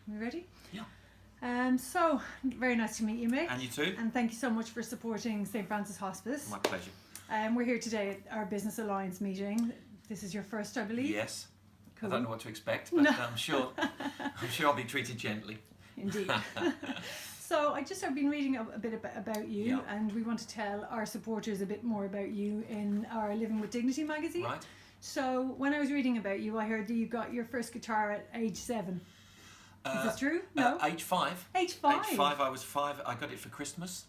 We ready? Yeah. So, very nice to meet you, Mick. And you too. And thank you so much for supporting Saint Francis Hospice. My pleasure. We're here today at our Business Alliance meeting. This is your first, I believe? Yes. Cool. I don't know what to expect, but I'm sure I'll be treated gently. Indeed. So I've been reading a bit about you, Yeah. and we want to tell our supporters a bit more about you in our Living with Dignity magazine. Right. So when I was reading about you, I heard that you got your first guitar at age 7. Is this true? No? Age 5. Age 5? Age 5, I was 5. I got it for Christmas.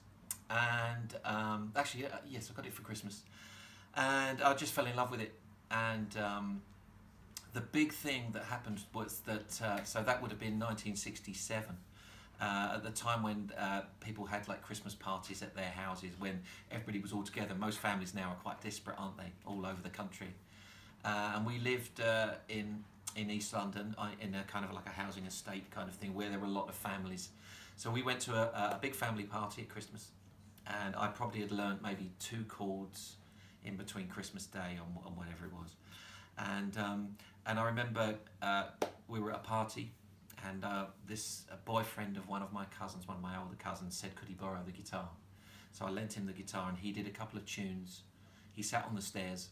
And yes, I got it for Christmas. And I just fell in love with it. And the big thing that happened was that, so that would have been 1967. At the time when people had like Christmas parties at their houses, when everybody was all together. Most families now are quite disparate, aren't they, all over the country. And we lived in East London, in a kind of like a housing estate kind of thing, where there were a lot of families. So we went to a big family party at Christmas, and I probably had learnt maybe 2 chords in between Christmas Day and whatever it was. And I remember we were at a party, and this boyfriend of one of my cousins, one of my older cousins, said could he borrow the guitar. So I lent him the guitar, and he did a couple of tunes. He sat on the stairs,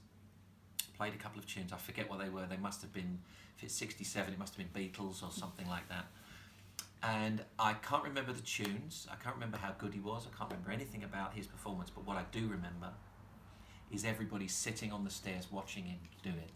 played a couple of tunes. I forget what they were. They must have been, if it's 67, it must have been Beatles or something like that. And I can't remember the tunes. I can't remember how good he was. I can't remember anything about his performance. But what I do remember is everybody sitting on the stairs watching him do it.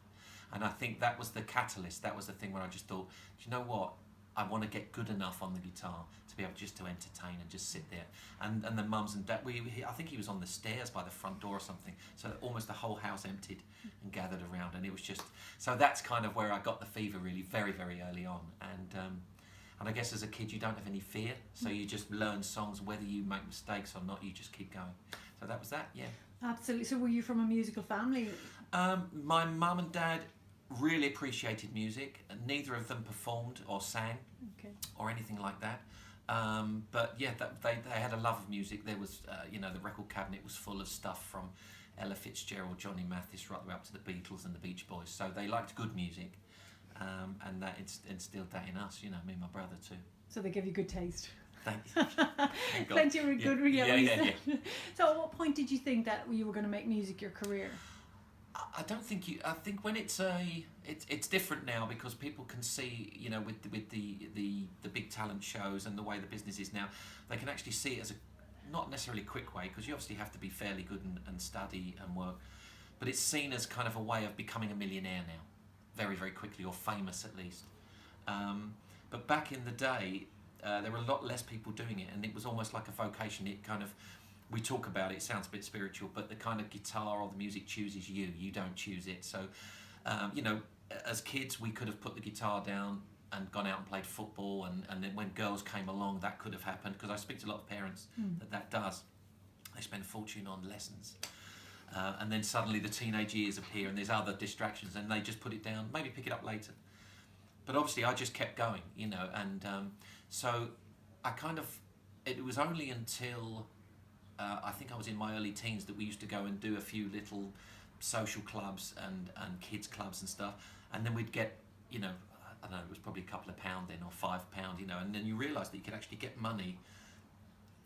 And I think that was the catalyst. That was the thing where I just thought, do you know what? I want to get good enough on the guitar to be able just to entertain and just sit there. And the mums and dad, I think he was on the stairs by the front door or something, so almost the whole house emptied and gathered around, and it was just, so that's kind of where I got the fever really very, very early on. And I guess as a kid you don't have any fear, so you just learn songs, whether you make mistakes or not, you just keep going. So that was that, yeah. Absolutely. So were you from a musical family? My mum and dad really appreciated music, and neither of them performed or sang or anything like that. But yeah, they had a love of music. There was, the record cabinet was full of stuff from Ella Fitzgerald, Johnny Mathis, right the way up to the Beatles and the Beach Boys. So they liked good music, and that instilled that in us, me and my brother too. So they gave you good taste. Thank you. Thank God. Plenty of good real. Yeah. So at what point did you think that you were going to make music your career? I don't think I think when it's different now, because people can see, with the big talent shows and the way the business is now, they can actually see it as a not necessarily quick way, because you obviously have to be fairly good and study and work, but it's seen as kind of a way of becoming a millionaire now, very, very quickly, or famous at least. But back in the day, there were a lot less people doing it, and it was almost like a vocation. It kind of, we talk about it, it sounds a bit spiritual, but the kind of guitar or the music chooses you don't choose it. So, as kids, we could have put the guitar down and gone out and played football, and then when girls came along, that could have happened, because I speak to a lot of parents that does. They spend a fortune on lessons. And then suddenly the teenage years appear, and there's other distractions, and they just put it down, maybe pick it up later. But obviously I just kept going, and so I kind of, it was only until I think I was in my early teens that we used to go and do a few little social clubs and kids clubs and stuff, and then we'd get, I don't know, it was probably a couple of pound then, or £5, and then you realise that you could actually get money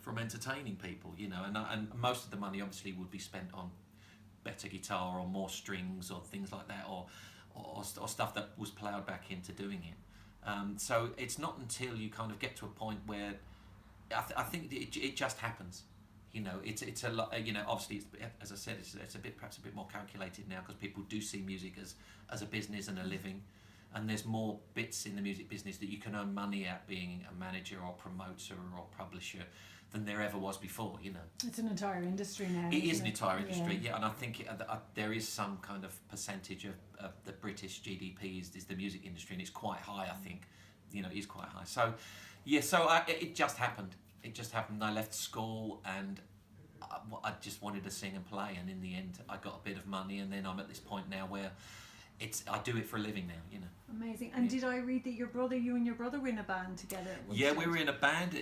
from entertaining people, and most of the money obviously would be spent on better guitar or more strings or things like that, or stuff that was ploughed back into doing it. So it's not until you kind of get to a point where I think it just happens. It's a lot. Obviously, as I said, it's perhaps a bit more calculated now, because people do see music as a business and a living, and there's more bits in the music business that you can earn money at being a manager or promoter or publisher than there ever was before. It's an entire industry now. It is an entire industry, yeah, and I think there is some kind of percentage of the British GDP is the music industry, and it's quite high. I think, it is quite high. So, yeah, it just happened. It just happened. I left school, and I just wanted to sing and play, and in the end I got a bit of money, and then I'm at this point now where I do it for a living now, Amazing. And did I read that you and your brother were in a band together? Yeah, we were in a band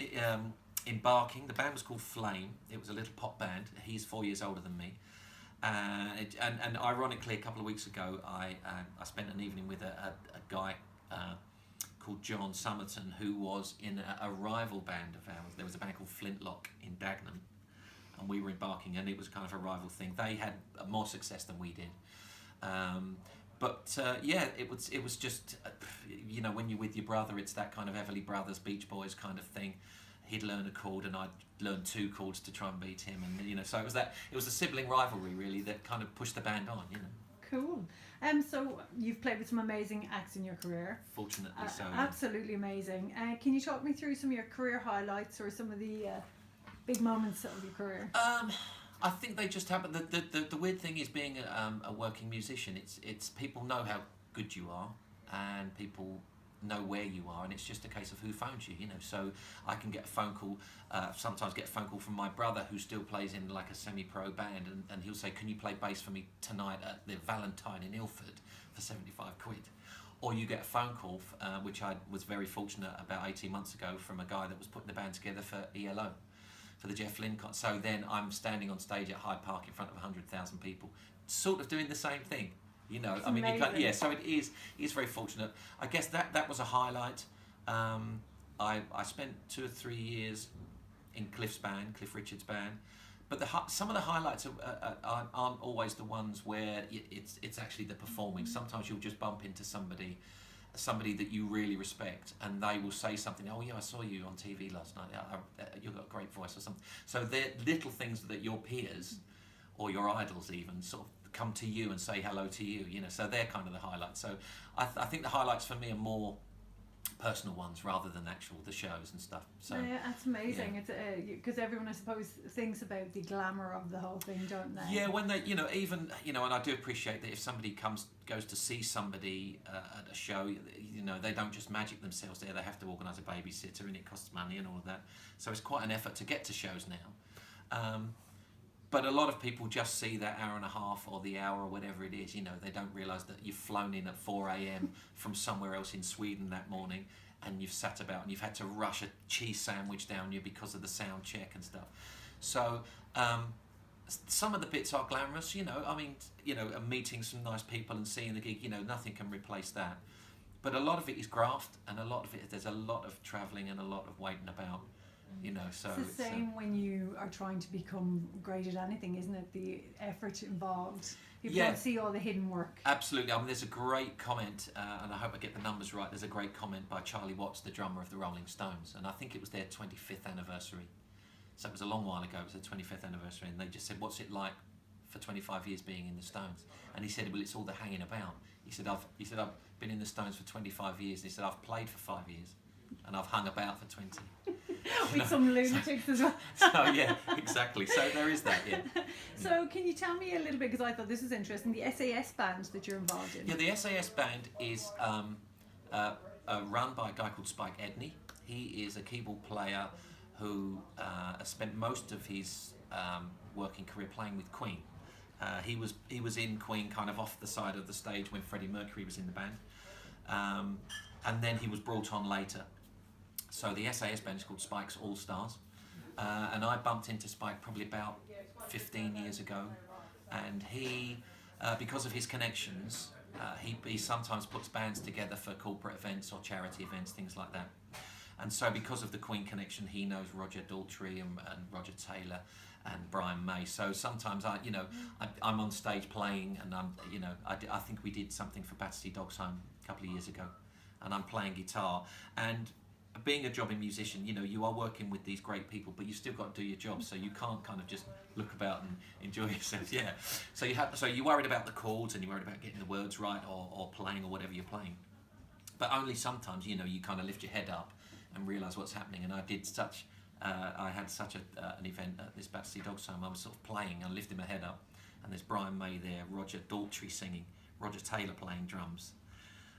in Barking. The band was called Flame. It was a little pop band. He's 4 years older than me, and ironically, a couple of weeks ago I spent an evening with a guy called John Somerton, who was in a rival band of ours. There was a band called Flintlock in Dagenham, and we were embarking, and it was kind of a rival thing. They had more success than we did. Yeah, it was just, when you're with your brother, it's that kind of Everly Brothers, Beach Boys kind of thing. He'd learn a chord and I'd learn 2 chords to try and beat him, and so it was a sibling rivalry really that kind of pushed the band on. Cool. So you've played with some amazing acts in your career. Fortunately, so absolutely amazing. Can you talk me through some of your career highlights or some of the big moments of your career? I think they just happen. The weird thing is being a working musician. It's people know how good you are, and people know where you are, and it's just a case of who phones you. So I can get a phone call. Sometimes get a phone call from my brother who still plays in like a semi-pro band, and he'll say, "Can you play bass for me tonight at the Valentine in Ilford for 75 quid?" Or you get a phone call, which I was very fortunate about 18 months ago, from a guy that was putting the band together for ELO. For the Jeff Lynne concert. So then I'm standing on stage at Hyde Park in front of 100,000 people, sort of doing the same thing. It's I mean, amazing. So it is very fortunate. I guess that was a highlight. I spent 2 or 3 years in Cliff Richard's band, but some of the highlights aren't always the ones where it's actually the performing. Sometimes you'll just bump into somebody that you really respect, and they will say something. "Oh yeah, I saw you on TV last night. You've got a great voice," or something. So they're little things that your peers or your idols even sort of come to you and say hello to you. So they're kind of the highlights. So I think the highlights for me are more personal ones rather than the shows and stuff. So yeah, that's amazing. It's because everyone, I suppose, thinks about the glamour of the whole thing, don't they? Yeah, when they, even, and I do appreciate that if somebody goes to see somebody at a show, they don't just magic themselves there. They have to organise a babysitter, and it costs money and all of that. So it's quite an effort to get to shows now. But a lot of people just see that hour and a half or the hour or whatever it is. They don't realise that you've flown in at 4 a.m. from somewhere else in Sweden that morning, and you've sat about and you've had to rush a cheese sandwich down you because of the sound check and stuff. So some of the bits are glamorous. Meeting some nice people and seeing the gig. Nothing can replace that. But a lot of it is graft, and a lot of it, there's a lot of travelling and a lot of waiting about. So it's the same when you are trying to become great at anything, isn't it? The effort involved. People don't see all the hidden work. Absolutely. There's a great comment, and I hope I get the numbers right. There's a great comment by Charlie Watts, the drummer of the Rolling Stones, and I think it was their 25th anniversary. So it was a long while ago. It was their 25th anniversary, and they just said, "What's it like for 25 years being in the Stones?" And he said, "Well, it's all the hanging about." He said, I've been in the Stones for 25 years. And he said, "I've played for 5 years, and I've hung about for 20." With some lunatics as well. So yeah, exactly. So there is that. Yeah. So can you tell me a little bit, because I thought this was interesting, the SAS band that you're involved in? Yeah, the SAS band is run by a guy called Spike Edney. He is a keyboard player who has spent most of his working career playing with Queen. He was in Queen kind of off the side of the stage when Freddie Mercury was in the band, and then he was brought on later. So the SAS band is called Spike's All Stars, and I bumped into Spike probably about 15 years ago, and he, because of his connections, he sometimes puts bands together for corporate events or charity events, things like that. And so because of the Queen connection, he knows Roger Daltrey and Roger Taylor and Brian May. So sometimes I'm on stage playing, and I think we did something for Battersea Dogs Home a couple of years ago, and I'm playing guitar. And being a jobbing musician, you are working with these great people, but you still got to do your job, so you can't kind of just look about and enjoy yourself. Yeah. So you're worried about the chords, and you're worried about getting the words right, or playing, or whatever you're playing. But only sometimes, you kind of lift your head up and realise what's happening. And I did I had such an event at this Battersea Dogs Home. I was sort of playing and lifting my head up, and there's Brian May there, Roger Daltrey singing, Roger Taylor playing drums.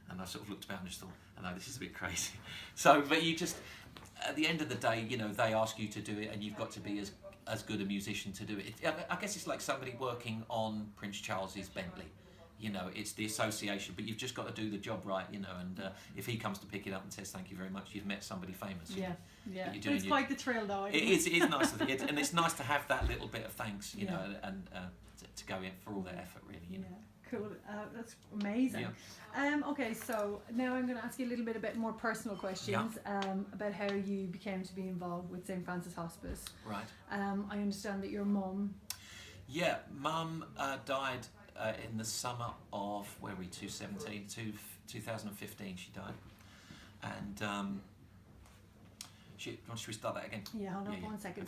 And I sort of looked about and just thought, I know this is a bit crazy. So, but you just, at the end of the day, they ask you to do it, and you've got to be as good a musician to do it. I guess it's like somebody working on Prince Charles's Bentley. It's the association, but you've just got to do the job right, and if he comes to pick it up and says thank you very much, you've met somebody famous. Yeah. But it's quite the thrill, though. It is nice, and it's nice to have that little bit of thanks, and to go in for all their effort, really. Yeah. cool. That's amazing. Okay, so now I'm going to ask you a little bit about more personal questions about how you became to be involved with Saint Francis Hospice. Right. I understand that your mum. Yeah, Mum died in the summer of, where were we, 2015 she died. And should we start that again? Yeah, hold on 1 second.